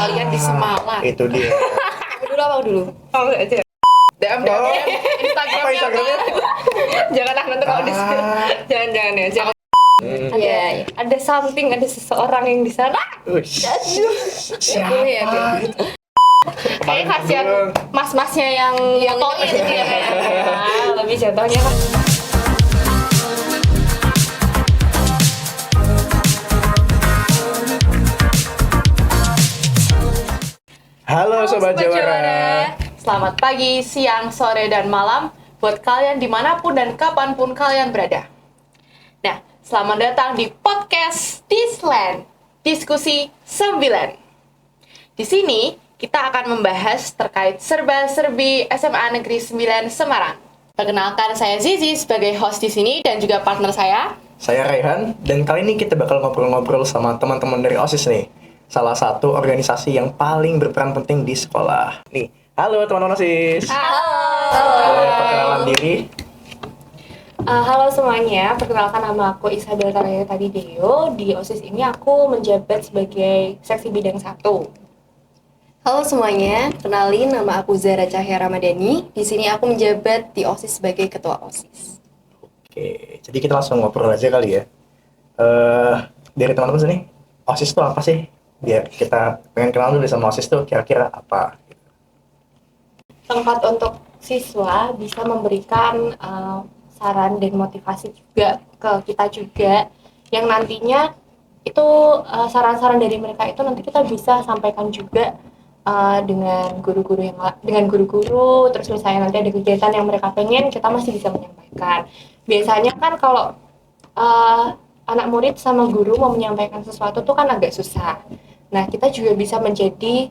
Kalian di Semalang. Itu dia. Apa dulu? Oh, aja. DM Instagramnya. Janganlah nanti kalau di jangan ya. Jangan. Iya, ada something, ada seseorang yang di sana. Aduh. Siapa ya? Kayak kasihan mas-masnya yang fotoin gitu ya. Lebih jatuhnya kan. Halo Sobat Jawara. Selamat pagi, siang, sore, dan malam buat kalian dimanapun dan kapanpun kalian berada. Nah, selamat datang di podcast Disland, Diskusi 9. Di sini kita akan membahas terkait serba-serbi SMA Negeri 9 Semarang. Perkenalkan, saya Zizi sebagai host di sini dan juga partner saya. Saya Raihan, dan kali ini kita bakal ngobrol-ngobrol sama teman-teman dari OSIS nih. Salah satu organisasi yang paling berperan penting di sekolah. Nih, halo teman-teman OSIS. Halo. Boleh perkenalan diri? Halo semuanya, perkenalkan nama aku Isabel Taraya Tadideo. Di OSIS ini aku menjabat sebagai seksi bidang 1. Halo semuanya, kenalin nama aku Zara Cahya Ramadhani. Di sini aku menjabat di OSIS sebagai ketua OSIS. Oke, jadi kita langsung ngobrol aja kali ya. Dari teman-teman sini, OSIS itu apa sih? Biar kita pengen kenal dulu sama OSIS itu kira-kira apa? Tempat untuk siswa bisa memberikan saran dan motivasi juga ke kita juga, yang nantinya itu saran-saran dari mereka itu nanti kita bisa sampaikan juga dengan guru-guru terus misalnya nanti ada kegiatan yang mereka pengen, kita masih bisa menyampaikan. Biasanya kan kalau anak murid sama guru mau menyampaikan sesuatu tuh kan agak susah. Nah, kita juga bisa menjadi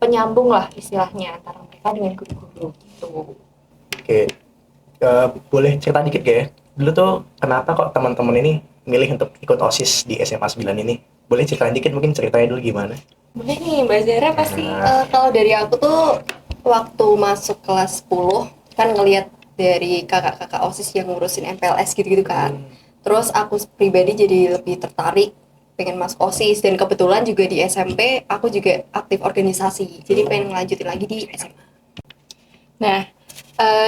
penyambung lah istilahnya antara mereka dengan guru-guru gitu. Oke, boleh cerita dikit gak ya? Dulu tuh kenapa kok teman-teman ini milih untuk ikut OSIS di SMA 9 ini? Boleh ceritain dikit, mungkin ceritanya dulu gimana? Boleh nih, Mbak Zara pasti. Kalau dari aku tuh waktu masuk kelas 10 kan ngelihat dari kakak-kakak OSIS yang ngurusin MPLS gitu-gitu kan. Terus aku pribadi jadi lebih tertarik pengen masuk OSIS, dan kebetulan juga di SMP aku juga aktif organisasi. Jadi pengen ngelanjutin lagi di SMA. Nah,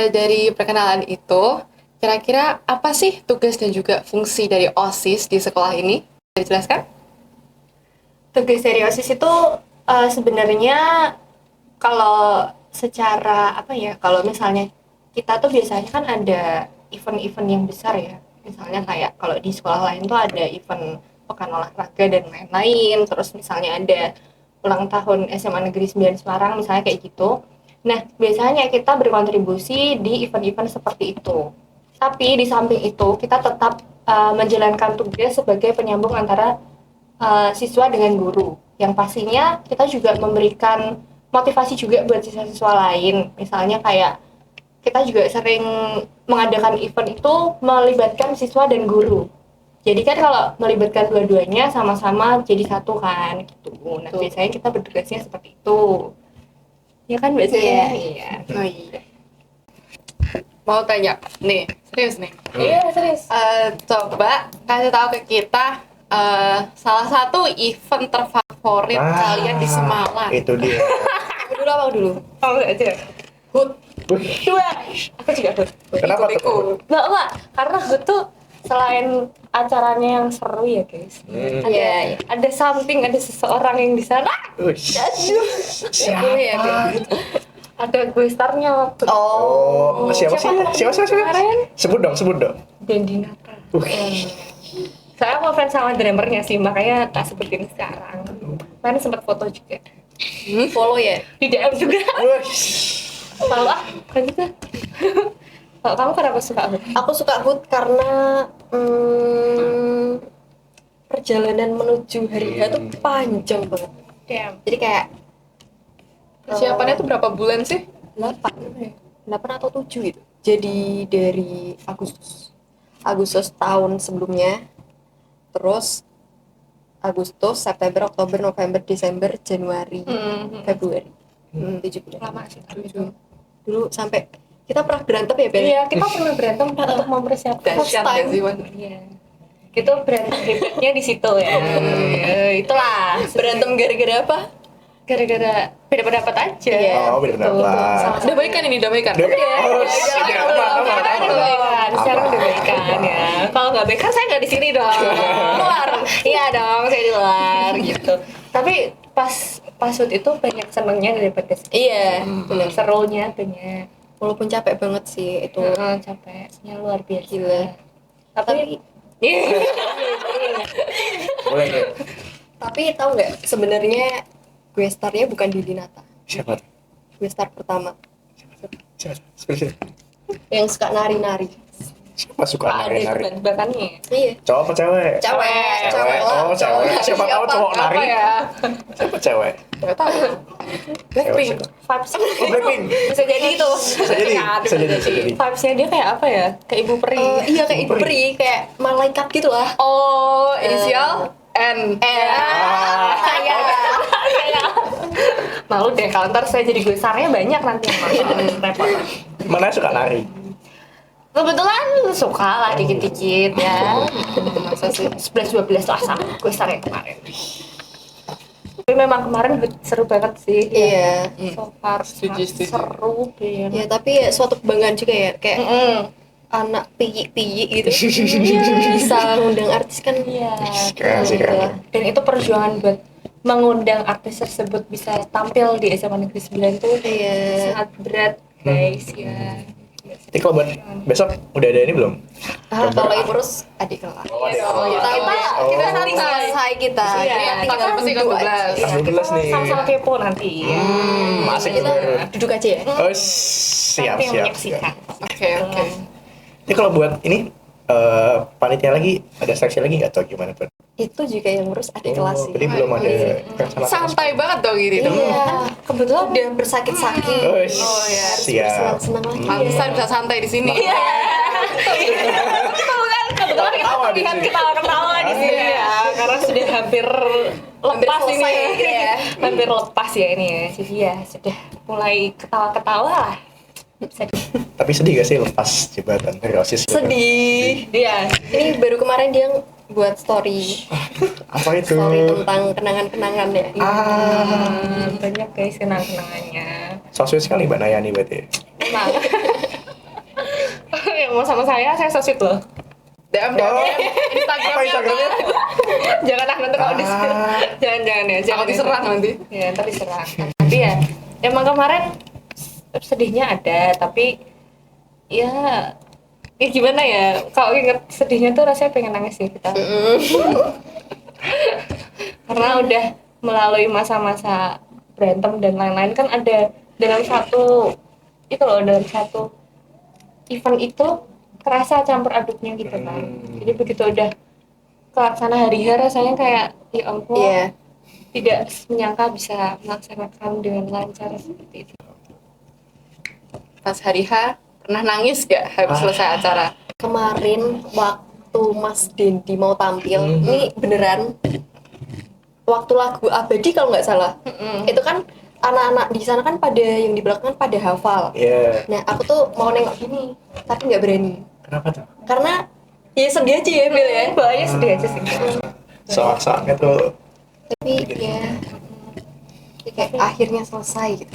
dari perkenalan itu, kira-kira apa sih tugas dan juga fungsi dari OSIS di sekolah ini? Bisa dijelaskan? Tugas dari OSIS itu sebenarnya kalau secara kalau misalnya kita tuh biasanya kan ada event-event yang besar ya. Misalnya kayak kalau di sekolah lain tuh ada event pekan olahraga dan lain-lain, terus misalnya ada ulang tahun SMA Negeri 9 Semarang misalnya kayak gitu. Nah, biasanya kita berkontribusi di event-event seperti itu. Tapi di samping itu kita tetap menjalankan tugas sebagai penyambung antara siswa dengan guru. Yang pastinya kita juga memberikan motivasi juga buat siswa-siswa lain. Misalnya kayak kita juga sering mengadakan event itu melibatkan siswa dan guru. Jadi kan kalau melibatkan dua-duanya sama-sama jadi satu kan gitu. Nah, biasanya kita bertugasnya seperti itu. Ya kan biasanya? Iya. Oh iya. Mau tanya, nih, serius nih. Iya, serius. Coba kasih tahu ke kita salah satu event terfavorit kalian di Semalang. Itu dia. Apa dulu? Oh, aja. HUT. Dua. Aku juga HUT. Kenapa tuh? Enggak, karena HUT tuh selain acaranya yang seru ya guys, ada something, ada seseorang yang di sana. Aduh. Siapa ya? Ada gue starnya waktu. Oh, siapa sih? Siapa? Kemarin Sebut dong. Dendi Nata. Saya mau fans sama drummernya sih, makanya tak sebutin sekarang. Kemarin sempat foto juga. Follow ya? Di DM juga. Malu lanjut. Kalau kamu kenapa suka HUT? Aku suka HUT karena perjalanan menuju hari H tuh panjang banget. Jadi kayak Persiapannya tuh berapa bulan sih? 8 atau 7 gitu. Jadi dari Agustus tahun sebelumnya, terus Agustus, September, Oktober, November, Desember, Januari, Februari. 7 bulan. Lama sih. Dulu sampai kita pernah berantem ya, Bel? Iya, kita pernah berantem untuk mempersiapkan. Dahsyat gak sih, Wan? Iya. Itu berantem hebatnya di situ ya. Itulah. Berantem gara-gara apa? gara-gara beda pendapat aja. Iya. Oh, beda pendapat. Sama-sama. Udah baikan ini, udah baikan. Oh, Sekarang siap. udah Apa? baikan, sekarang Apa? udah baikan ya. Kalau nggak baikan saya nggak di sini dong, luar. Iya dong, saya di luar gitu. Tapi pas shoot itu banyak senengnya daripada sedih. Iya, benar. Serunya banyak. Walaupun capek banget sih itu. Capeknya luar biasa. Gila. Tapi Boleh deh. Tapi tahu nggak sebenarnya gue starnya bukan di Dinata. Siapa tuh? Gue star pertama Siapa? Spesial. yang suka nari-nari. Siapa suka ada nari-nari? tebak-tebakannya. Iya. Cowok apa cewek? Cewek. Oh, cewek. Siapa tahu cowok nari? Apa ya? Siapa cewek? Gak tahu. Blackpink. Vibes Oh, Blackpink. bisa jadi gitu. Bisa jadi, bisa jadi, bisa jadi. Vibesnya dia kayak apa ya? Kayak ibu peri. Iya kayak ibu peri, kayak malaikat gitu lah. Oh, inisial N. Iya. Malu deh kalau ntar saya jadi gue sarnya banyak nanti yang masuk repot. Mana suka nari? Kebetulan suka lah dikit-dikit ya. Masa sih 11-12 lah sama gue sar yang kemarin. Tapi memang kemarin seru banget sih. Iya. So far Setuju, setuju. seru banget. Ya tapi ya suatu kebanggaan juga ya, kayak anak piyi-piyi gitu bisa ngundang artis kan. Iya. Keren sih, keren. Dan itu perjuangan buat mengundang artis tersebut bisa tampil di SMA Negeri 9 itu Iya. sangat berat guys ya. Jadi kalau buat besok udah ada ini belum? Kalau yang urus adik kelas. Oh, adik Kita kelas. kita Oh. saling selesai kita. Iya, Kita tinggal Kakak pasti kelas duduk 12. aja. Kelas 12 nih. Sama-sama kepo nanti. Masih Kita gitu. duduk aja ya. Oh, siap, Nanti yang siap. menyaksikan. Oke, oke. Jadi kalau buat ini panitia lagi ada seleksi lagi nggak atau gimana tuh? Itu juga yang ngurus adik kelas sih. Jadi belum ada rencana. Santai banget dong gini. Iya. Kebetulan Udah bersakit-sakit. Oh, iya. siap. Senang-senang lagi. Pantesan bisa santai di sini. Iya. Kebetulan kita Ketawa di terlihat sini. ketawa-ketawa di sini ya, karena sudah hampir lepas ini selesai gitu ya. hampir lepas ya ini ya, jadi ya sudah mulai ketawa-ketawa lah. Bisa Tapi sedih gak sih lepas jabatan dari OSIS? gitu? Sedih. Iya. Ini baru kemarin dia buat story Apa itu? tentang kenangan-kenangan ya. Banyak guys kenang-kenangannya. Sosmed sekali Mbak Nayani berarti. Emang. Yang mau sama saya sosit loh. DM, Oh. Instagramnya Apa Instagramnya? Jangan nanti kalau diserang. Jangan ya. Jangan diserang nanti. Ya, ntar diserang. Tapi ya, emang kemarin sedihnya ada, tapi ya gimana ya, kalau inget sedihnya tuh rasanya pengen nangis sih kita. Karena udah melalui masa-masa berantem dan lain-lain kan ada dalam satu event itu kerasa campur aduknya gitu kan. Jadi begitu udah kelaksana hari H rasanya kayak ya ampun, Iya. tidak menyangka bisa melaksanakan dengan lancar seperti itu. Pas hari H, pernah nangis gak habis selesai acara? Kemarin waktu Mas Dendi mau tampil, ini beneran waktu lagu Abadi kalau nggak salah. Itu kan anak-anak di sana kan pada yang di belakang kan pada hafal. Iya. Nah, aku tuh mau nengok gini, tapi nggak berani. Kenapa tuh? Karena ya sedih aja ya, Bil ya. Bawahnya sedih aja sih. Soak-soaknya tuh. Tapi ya kayak akhirnya selesai gitu.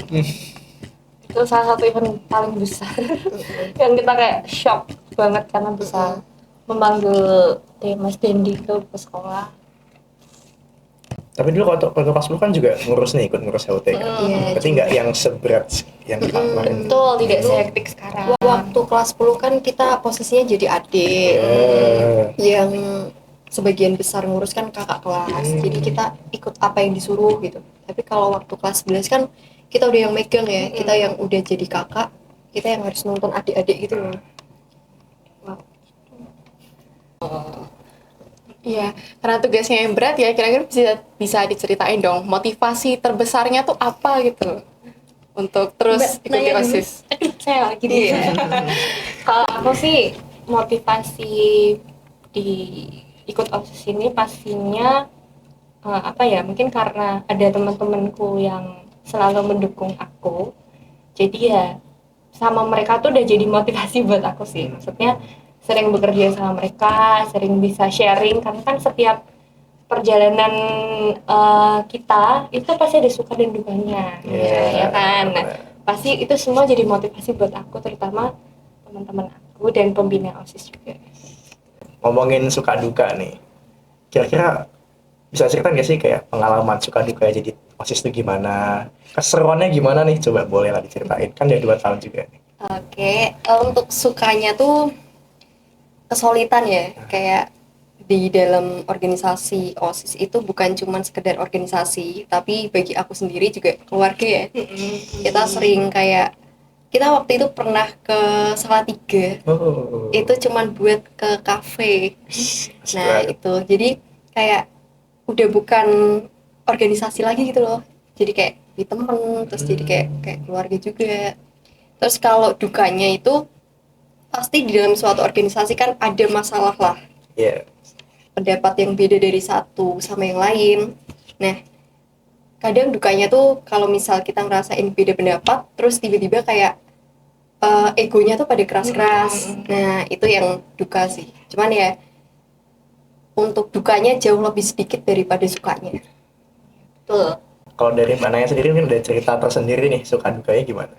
Itu salah satu event paling besar yang kita kayak shock banget karena bisa memanggil Mas Dendi itu ke sekolah. Tapi dulu waktu kelas 10 kan juga ngurus nih, ikut ngurus HUT kan. Iya, Berarti nggak yang seberat yang kemarin. Betul, tidak sehektik sekarang. Waktu kelas 10 kan kita posisinya jadi adik. Yang sebagian besar ngurus kan kakak kelas. Jadi kita ikut apa yang disuruh gitu. Tapi kalau waktu kelas 11 kan kita udah yang megang ya. Kita yang udah jadi kakak, kita yang harus nonton adik-adik gitu loh. Iya, karena tugasnya yang berat ya, kira-kira bisa diceritain dong, motivasi terbesarnya tuh apa gitu untuk terus Mbak, ikuti nanya dulu. OSIS. Aduh, saya lagi nih. Kalau aku sih motivasi di ikut OSIS ini pastinya apa ya? Mungkin karena ada teman-temanku yang selalu mendukung aku. Jadi ya sama mereka tuh udah jadi motivasi buat aku sih. Maksudnya sering bekerja sama mereka, sering bisa sharing karena kan setiap perjalanan kita itu pasti ada suka dan dukanya, ya kan. Nah, pasti itu semua jadi motivasi buat aku, terutama teman-teman aku dan pembina OSIS juga. Ngomongin suka duka nih, kira-kira bisa cerita nggak sih kayak pengalaman suka duka jadi OSIS itu gimana? Keseruannya gimana nih? Coba boleh lah diceritain, kan udah 2 tahun juga nih. Oke, untuk sukanya tuh kesulitan ya, kayak di dalam organisasi OSIS itu bukan cuma sekedar organisasi, tapi bagi aku sendiri juga keluarga ya. Kita sering kayak, kita waktu itu pernah ke Salatiga, Oh, itu cuman buat ke kafe. Nah itu, jadi kayak udah bukan organisasi lagi gitu loh, jadi kayak di temen, terus jadi kayak keluarga juga. Terus kalau dukanya itu pasti di dalam suatu organisasi kan ada masalah lah, iya. pendapat yang beda dari satu sama yang lain. Nah kadang dukanya tuh kalau misal kita ngerasain beda pendapat, terus tiba-tiba kayak egonya tuh pada keras-keras. Nah itu yang duka sih, cuman ya untuk dukanya jauh lebih sedikit daripada sukanya. Betul. Kalau dari Mbak Naya sendiri mungkin ada cerita tersendiri nih, suka dukanya gimana?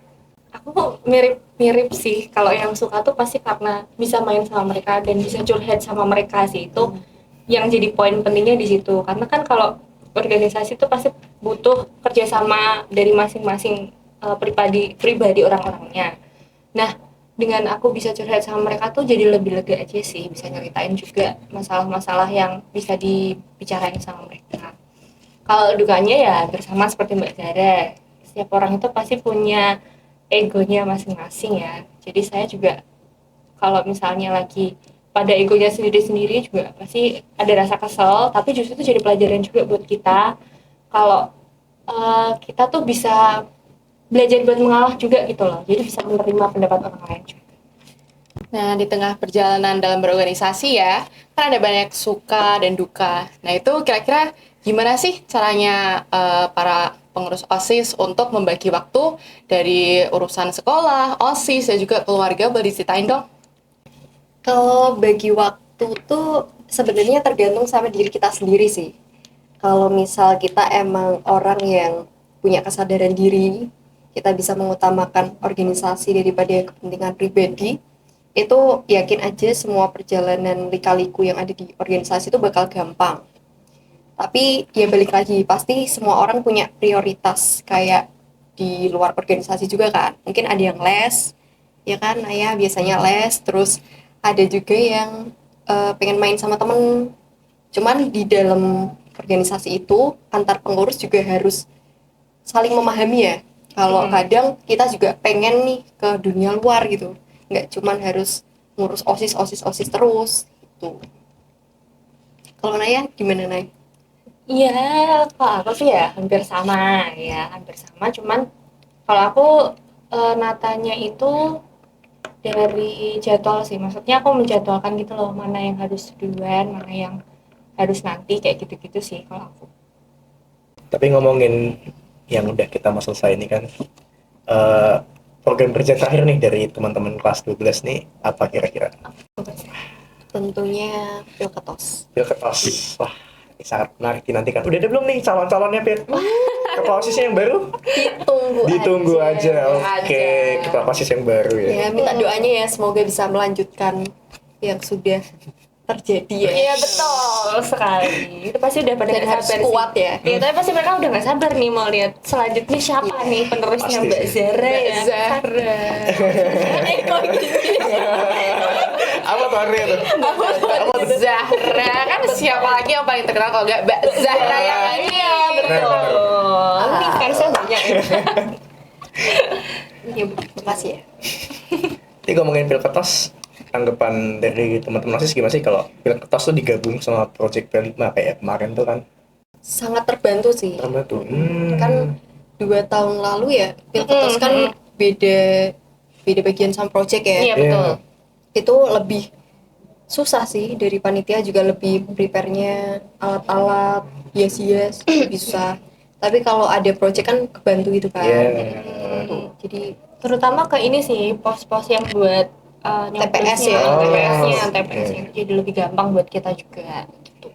Aku mirip sih, kalau yang suka tuh pasti karena bisa main sama mereka dan bisa curhat sama mereka sih, itu yang jadi poin pentingnya di situ. Karena kan kalau organisasi itu pasti butuh kerjasama dari masing-masing pribadi orang-orangnya. Nah, dengan aku bisa curhat sama mereka tuh jadi lebih lega aja sih, bisa nyeritain juga masalah-masalah yang bisa dibicarain sama mereka. Kalau dukanya ya bersama seperti Mbak Zara, setiap orang itu pasti punya egonya masing-masing ya. Jadi saya juga kalau misalnya lagi pada egonya sendiri-sendiri juga pasti ada rasa kesel, tapi justru itu jadi pelajaran juga buat kita kalau kita tuh bisa belajar buat mengalah juga gitu loh. Jadi bisa menerima pendapat orang lain juga. Nah, di tengah perjalanan dalam berorganisasi ya, kan ada banyak suka dan duka. Nah, itu kira-kira gimana sih caranya para pengurus OSIS untuk membagi waktu dari urusan sekolah, OSIS, dan juga keluarga? Boleh diceritain dong? Kalau bagi waktu tuh sebenarnya tergantung sama diri kita sendiri sih. Kalau misal kita emang orang yang punya kesadaran diri, kita bisa mengutamakan organisasi daripada kepentingan pribadi, itu yakin aja semua perjalanan lika-liku yang ada di organisasi itu bakal gampang. Tapi ya balik lagi, pasti semua orang punya prioritas kayak di luar organisasi juga kan. Mungkin ada yang les, ya kan, nah ya biasanya les, terus ada juga yang pengen main sama temen. Cuman di dalam organisasi itu antar pengurus juga harus saling memahami ya. Kalau kadang kita juga pengen nih ke dunia luar gitu, nggak cuman harus ngurus osis terus gitu. Kalau Naya gimana Naya? Iya, kalau aku sih ya hampir sama ya, hampir sama. Cuman kalau aku natanya itu dari jadwal sih, maksudnya aku menjadwalkan gitu loh, mana yang harus duluan, mana yang harus nanti, kayak gitu-gitu sih kalau aku. Tapi ngomongin yang udah kita mau selesai ini kan, program kerja terakhir nih dari teman-teman kelas 12 nih, apa kira-kira? Tentunya Pilketos. Pilketos. Wah, ini sangat menarik dinantikan. Udah ada belum nih calon-calonnya, Pil? Ketua OSIS yang baru? Ditunggu aja. Oke, ketua OSIS yang baru ya. Ya, minta doanya ya semoga bisa melanjutkan yang sudah terjadi ya. Iya betul sekali. Itu pasti udah pada Dan nggak harus sabar kuat sih. ya. Iya, tapi pasti mereka udah nggak sabar nih mau lihat selanjutnya siapa nih penerusnya Pasti Mbak sih. Zara Mbak ya. Zara. Kok gitu? Apa tuh Andre tuh? Mbak Zahra, kan siapa lagi yang paling terkenal kalau nggak Mbak Zahra yang ini ya? Betul. Ini fansnya banyak ya. Ya, makasih ya. Ini ngomongin Pilketos, tanggapan dari teman-teman OSIS gimana sih kalau Pilketos tuh digabung sama Project P5 kayak kemarin tuh kan? Sangat terbantu sih. Tambah tuh. Kan 2 tahun lalu ya Pilketos kan beda bagian sama project ya. Iya betul. Itu lebih susah sih, dari panitia juga lebih prepare-nya, alat-alat hias-hias lebih susah. Tapi kalau ada project kan kebantu gitu kan. Iya. Jadi Terutama ke ini sih, pos-pos yang buat TPS ya. TPS-nya, Oh, TPS-nya. Jadi lebih gampang buat kita juga gitu.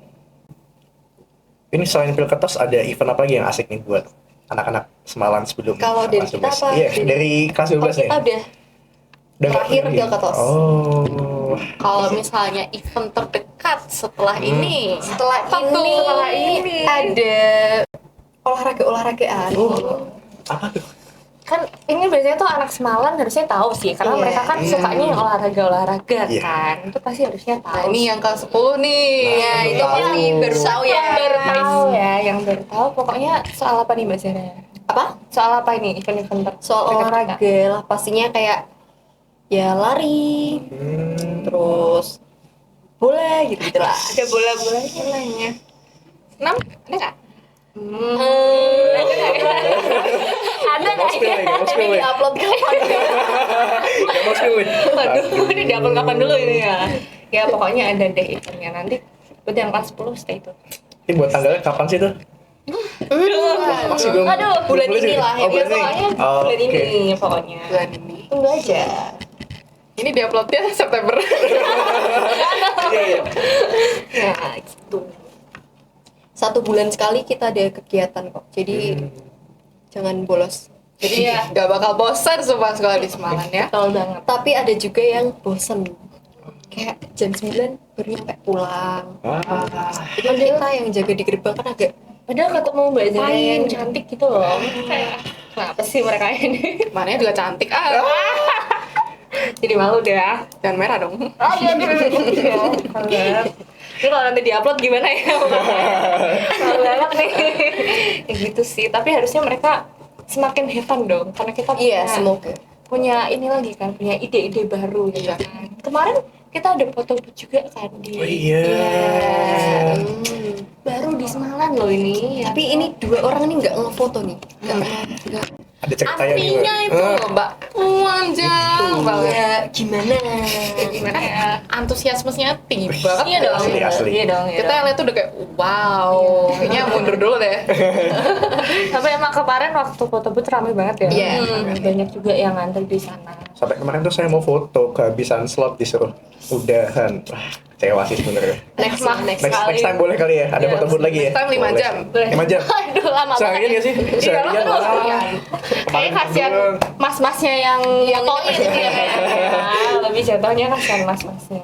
Ini selain pil kertas ada event apa lagi yang asik nih buat anak-anak Semalan sebelum Kalau dari kelas kita 12? apa? Iya, dari kelas 12 nih. Kita udah terakhir nggak pil kertas. Oh. Kalau misalnya event terdekat setelah ini, Setelah apa tuh? ini, Setelah ini ada olahragaan. Apa tuh? Kan ini biasanya tuh anak Semalan harusnya tahu sih, karena Iya. mereka kan sukanya yang olahraga Iya. kan, itu pasti harusnya tahu. Nah, ini yang ke-10 nih. Ya, itu Tahu. pasti baru tahu ya. yang baru tahu ya, yang baru tahu pokoknya soal apa nih Mbak Zara? Apa? Soal apa ini event-event Soal terdekat olahraga kita? lah, pastinya kayak ya lari, terus bola gitu lah. Ada bola-bolanya lainnya. 6, ada nggak? Ada Nggak mau spill nih, nggak mau spill Ini nih. upload kapan? Nggak mau spill nih. Waduh, ini diupload kapan dulu ini ya? Ya pokoknya ada deh eventnya nanti. Buat yang kelas 10 stay tuh. Ini buat tanggalnya kapan sih tuh? Masih belum. Aduh, bulan belum ini juga? lah, Oh, ya, bulan ini. Pokoknya Oh, bulan oke. ini pokoknya. Bulan ini. Tunggu aja. Ini diuploadnya September. Iya, iya. Ya gitu. 1 bulan sekali kita ada kegiatan kok. Jadi jangan bolos. Jadi ya nggak bakal bosan semua sekolah di Semalan ya. Betul banget. Tapi ada juga yang bosen. Kayak jam 9 baru nyampe pulang. Itu kita yang jaga di gerbang kan agak Padahal ketemu Mbak Zara Ngapain? yang cantik gitu loh. Kayak kenapa sih mereka ini? Mana juga cantik. Jadi malu deh ya. Jangan merah dong. Oh iya, ini kalau nanti diupload gimana ya? Malu banget nih. Ya gitu sih, tapi harusnya mereka semakin have fun dong, karena kita iya semoga. punya ini lagi kan, punya ide-ide baru gitu Iya. kan. Kemarin kita ada foto juga kan di Oh iya. baru di Semalan loh ini. Tapi ini 2 orang ini nggak ngefoto nih. Nggak. Ada ceritanya nih. Artinya Mbak. itu loh, Mbak. Panjang banget. Ya gimana? gimana ya? Antusiasmenya tinggi banget. Iya dong, Asli, asli. iya dong. Iya Kita dong. lihat tuh udah kayak wow. Kayaknya mundur dulu deh. Tapi emang kemarin waktu foto booth rame banget ya. Iya. Banyak juga yang ngantri di sana. Sampai kemarin tuh saya mau foto, kehabisan slot disuruh udahan. Wah, kecewa sih sebenarnya. Next Next time boleh kali ya, ada Iya, foto booth lagi ya. next time 5 Boleh. jam. 5 jam. Aduh lama Seharian banget. nggak sih? Iya, Seharian aduh, lah. iya. Kayak kasihan mas-masnya yang fotoin gitu ya. Lebih jatuhnya kasihan mas-masnya.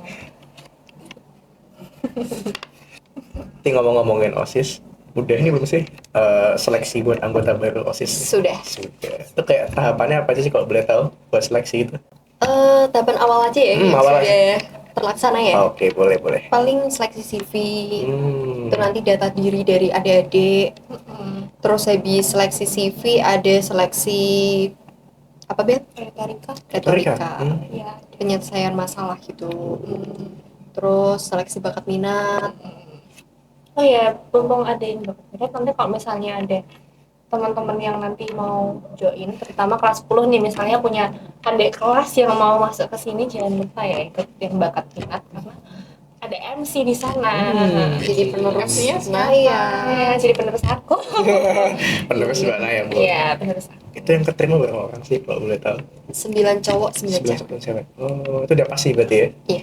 Nanti ngomong-ngomongin OSIS, udah ini belum sih seleksi buat anggota baru OSIS? Sudah. Sudah. Itu kayak tahapannya apa aja sih kalau boleh tahu buat seleksi itu? Tahapan awal aja ya. Awal Sudah terlaksana ya. Oke, boleh. Paling seleksi CV. Hmm. Itu nanti data diri dari adik-adik. Terus habis seleksi CV ada seleksi apa Bet? Retorika. Retorika. Retorika. Iya. Penyelesaian masalah gitu. Terus seleksi bakat minat. Oh ya, mumpung ada yang bakat minat, nanti kalau misalnya ada teman-teman yang nanti mau join, terutama kelas 10 nih, misalnya punya adik kelas yang mau masuk ke sini, jangan lupa ya ikut yang bakat minat karena ada MC di sana. Jadi penerus. MC-nya Nah, iya. Ya, jadi penerus aku. Penerus Mbak Naya, Bu. Iya, penerus aku. Itu yang keterima berapa orang sih kalau boleh tahu? 9 cowok, 9 11 cewek. cewek. Oh, itu udah pasti berarti ya? Iya.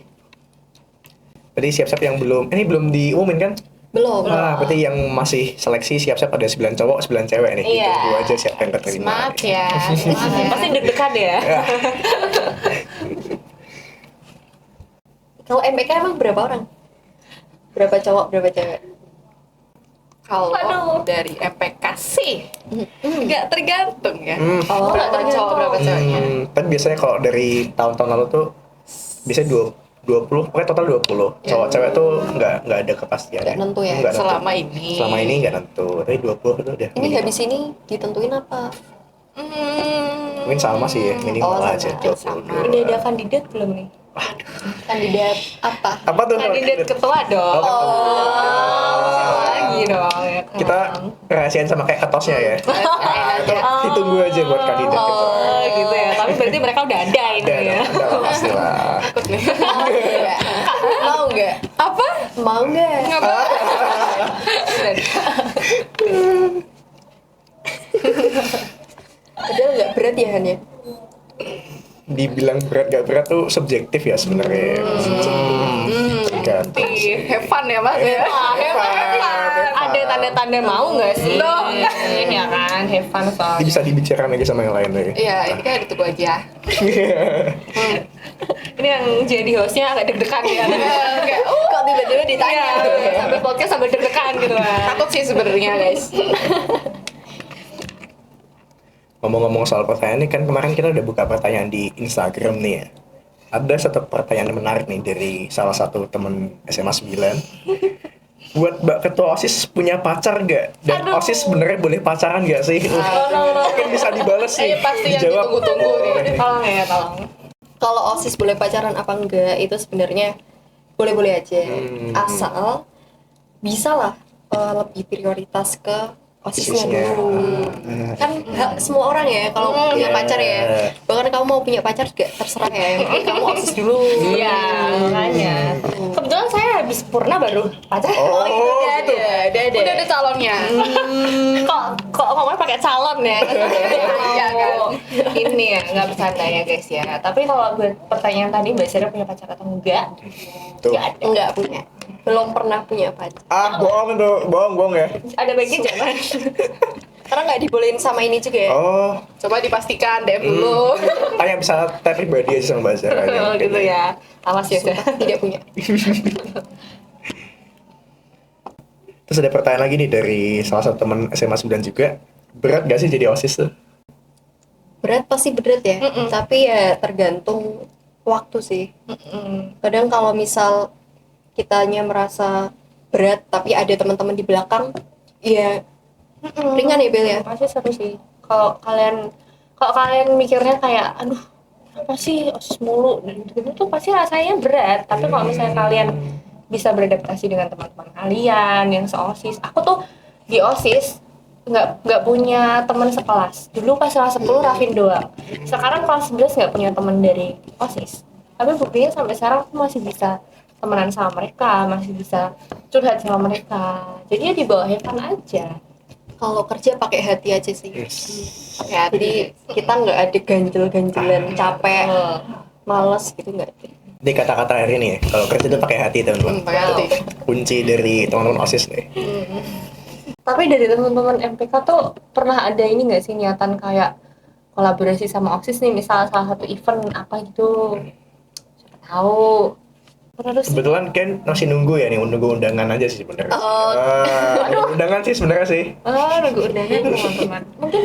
Berarti siap-siap yang belum, ini belum diumumin kan? Belum. Nah, berarti yang masih seleksi siap-siap ada 9 cowok, 9 cewek nih. Iya. Tunggu aja siapa yang keterima. Smart ya. Pasti deg-degan ya. Kalau MPK emang berapa orang? Berapa cowok, berapa cewek? Kalau Waduh. dari MPK sih nggak tergantung ya. Oh, Berapa cowok berapa ceweknya. Tapi biasanya kalau dari tahun-tahun lalu tuh biasanya 20, pokoknya total 20. Cowok cewek tuh nggak ada kepastian. Nggak nentu ya? Nggak nentu. Selama ini. Selama ini nggak nentu. Tapi 20 itu udah. Ini minimal. habis ini ditentuin apa? Mungkin sama sih ya, minimal Oh, sama. aja. Sama. Udah ada kandidat belum nih? Kandidat apa? Apa tuh? Kandidat ketua dong. Siapa lagi dong ya kan? Kita rahasiain sama kayak ketosnya ya. Ditunggu aja buat kandidat gitu. Oh gitu ya, tapi berarti mereka udah ada ini Ada, ya. ada pasti lah. Mau nggak? Apa? Mau nggak? Padahal nggak berat ya Han ya? Dibilang berat gak berat tuh subjektif ya sebenarnya. Positif, have fun ya mas ya. Ada tanda-tanda mau nggak sih? Dong. Ya kan, have fun Jadi soalnya. bisa dibicarakan lagi sama yang lain lagi. Iya, ini kan ditunggu aja. Ini yang jadi hostnya agak deg-degan ya. Kayak, Kok tiba-tiba ditanya? Iya, sampai podcast sambil deg-degan gitu kan. takut sih sebenarnya guys. Ngomong-ngomong soal pertanyaan ini kan kemarin kita udah buka pertanyaan di Instagram nih ya. Ada satu pertanyaan menarik nih dari salah satu temen SMA 9. Buat Mbak Ketua OSIS punya pacar gak? Dan Aduh. OSIS sebenarnya boleh pacaran gak sih? Mungkin bisa dibales sih. Pasti yang Dijawab. ditunggu-tunggu nih. Tolong ya, tolong. Kalau OSIS boleh pacaran apa enggak itu sebenarnya boleh-boleh aja. Asal bisa lah lebih prioritas ke OSISnya OSISnya. dulu. Kan hak semua orang ya kalau punya pacar ya. Bahkan kamu mau punya pacar juga terserah ya. Yang penting kamu OSIS dulu. Iya, makanya. Kebetulan saya habis purna baru pacar. Oh, gitu. Udah ada calonnya. Kok ngomongnya pakai calon ya? Iya kan. Ini ya, nggak bercanda ya guys ya. Tapi kalau buat pertanyaan tadi Mbak Sera punya pacar atau enggak? Tuh. Nggak ada. Enggak punya. Belum pernah punya pacar. Bohong tuh, bohong ya. Ada baiknya jangan. Karena nggak dibolehin sama ini juga ya. Oh, Coba dipastikan DM dulu. tanya bisa tanya pribadi aja sama Mbak Zara. Oh, gitu ya. Awas ya. Sumpah, tidak punya. Terus ada pertanyaan lagi nih dari salah satu teman SMA 9 juga. Berat gak sih jadi OSIS tuh? Berat pasti berat ya. Tapi ya tergantung waktu sih. Kadang kalau misal kitanya merasa berat tapi ada teman-teman di belakang, ya ringan ya Bel ya. Pasti seru sih. Kalau kalian mikirnya kayak aduh apa sih OSIS mulu dan gitu tuh pasti rasanya berat. Tapi kalau misalnya kalian bisa beradaptasi dengan teman-teman kalian yang se-OSIS. Aku tuh di OSIS nggak punya teman sekelas. Dulu pas kelas 10 Rafin doang. Sekarang kelas 11 nggak punya teman dari OSIS. Tapi buktinya sampai sekarang aku masih bisa temenan sama mereka, masih bisa curhat sama mereka. Jadi ya di bawah Heaven aja. Kalau kerja pakai hati aja sih. Pakai hati. Jadi kita nggak ada ganjel-ganjelan, capek, males gitu nggak ada. Ini kata-kata hari ini ya. Kalau kerja itu pakai hati teman-teman. Pakai hati. Kunci dari teman-teman OSIS nih. Tapi dari teman-teman MPK tuh pernah ada ini nggak sih niatan kayak kolaborasi sama OSIS nih, misal salah satu event apa gitu? Siapa tahu. Terus Kebetulan Ken masih nunggu ya nih, nunggu undangan aja sih sebenarnya. Undangan sih sebenarnya sih. nunggu undangan teman-teman. Mungkin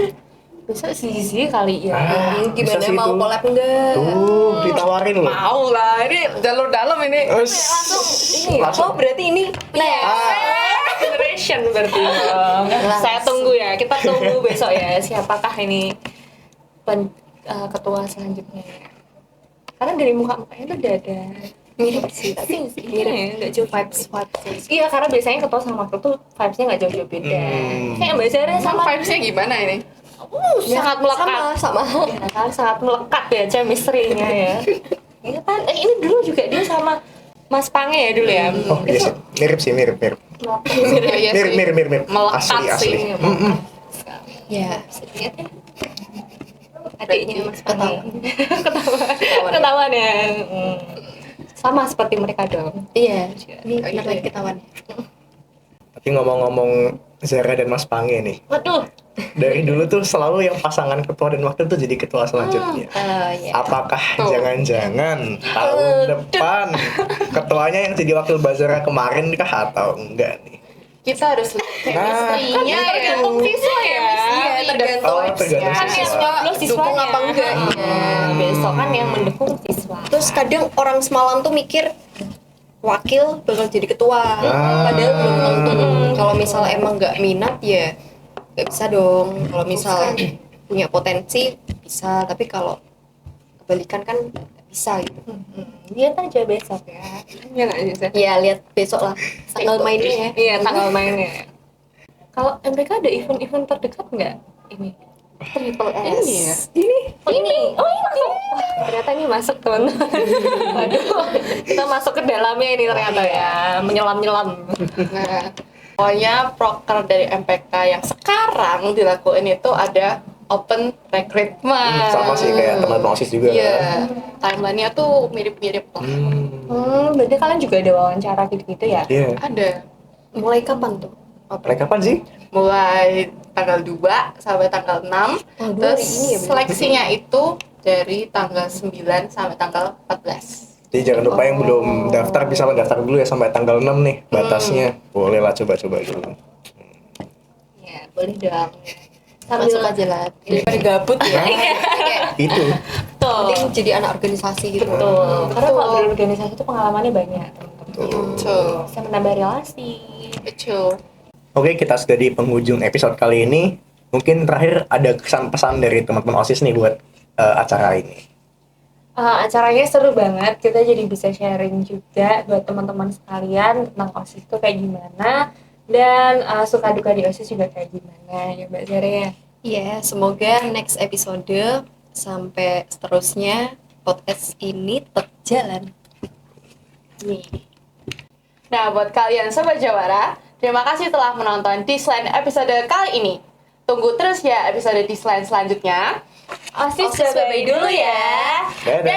besok sih kali ya. Bisa Gimana sih mau itu. collab enggak? Tuh, ditawarin loh. Mau lah, ini jalur dalam ini. Ini ya. Oh berarti ini Generation berarti dong. Saya tunggu ya. Kita tunggu besok ya. Siapakah ini ketua selanjutnya? Karena dari muka-mukanya tuh udah ada mirip sih, tapi mirip nggak jauh vibes. Iya, karena biasanya ketua sama wakil tuh vibes-nya nggak jauh-jauh beda. Kayak Mbak Zara sama Vibes-nya gimana ini? sangat melekat. sama. Ya kan, sangat melekat ya chemistry-nya ya. Iya kan, ini dulu juga dia sama Mas Pange ya dulu ya. Oh iya sih, mirip sih, mirip. Iya sih. Mirip. Melekat Asli. sih. Ya, Bisa dilihat ya. Adiknya Mas Pange. ketahuan. Ketahuan ya. Sama seperti mereka dong. Iya. Ini Oh, iya. bentar lagi ketahuan. Tapi ngomong-ngomong Zara dan Mas Pange nih, Waduh, dari dulu tuh selalu yang pasangan ketua dan wakil tuh jadi ketua selanjutnya. Ya. Apakah jangan-jangan tahun depan ketuanya yang jadi wakil Bazara kemarin kah atau enggak nih? Kita harus chemistry-nya ya. tergantung siswa ya. Iya, tergantung. Tergantung Kan siswa. yang siswa Dukung apa enggak? Besok kan yang mendukung siswa. Terus kadang orang semalam tuh mikir wakil bakal jadi ketua, padahal belum tentu. Kalau misal emang nggak minat ya nggak bisa dong. Kalau misal punya potensi bisa, tapi kalau kebalikan kan nggak bisa gitu. Lihat aja besok ya. Ya nggak sih? Ya lihat besok lah tanggal mainnya ya. Iya, tanggal mainnya. Kalau MPK ada event-event terdekat nggak? Ini. Triple S. Ini ya? Ini. Oh ini. Ternyata ini masuk teman-teman. Waduh, kita masuk ke dalamnya ini ternyata ya, menyelam-nyelam. Nah, pokoknya proker dari MPK yang sekarang dilakuin itu ada open recruitment. Sama sih kayak teman-teman OSIS juga. Iya, timelinenya tuh mirip-mirip lah. Berarti kalian juga ada wawancara gitu-gitu ya? Iya. Ada. Mulai kapan tuh? Mulai kapan sih? Mulai tanggal 2 sampai tanggal 6. Oh, 2 Terus hari ini ya, berarti? seleksinya itu dari tanggal 9 sampai tanggal 14. Jadi jangan lupa yang belum daftar bisa mendaftar dulu ya sampai tanggal 6 nih batasnya. Boleh lah coba-coba dulu. Ya, boleh dong. Masuk aja lah. Daripada gabut ya. Itu. Penting jadi anak organisasi gitu. Betul. Karena kalau berorganisasi itu pengalamannya banyak, teman-teman. Betul. Bisa menambah relasi. Betul. Oke, kita sudah di penghujung episode kali ini. Mungkin terakhir ada kesan pesan dari teman-teman OSIS nih buat acara ini. Acaranya seru banget, kita jadi bisa sharing juga buat teman-teman sekalian tentang OSIS itu kayak gimana, dan suka duka di OSIS juga kayak gimana ya Mbak Zara ya. Iya, semoga next episode sampai seterusnya podcast ini tetap jalan. Nih. Nah, buat kalian Sobat Jawara, terima kasih telah menonton Disland episode kali ini. Tunggu terus ya episode Disland selanjutnya. OSIS Bye dulu ya. Dadah.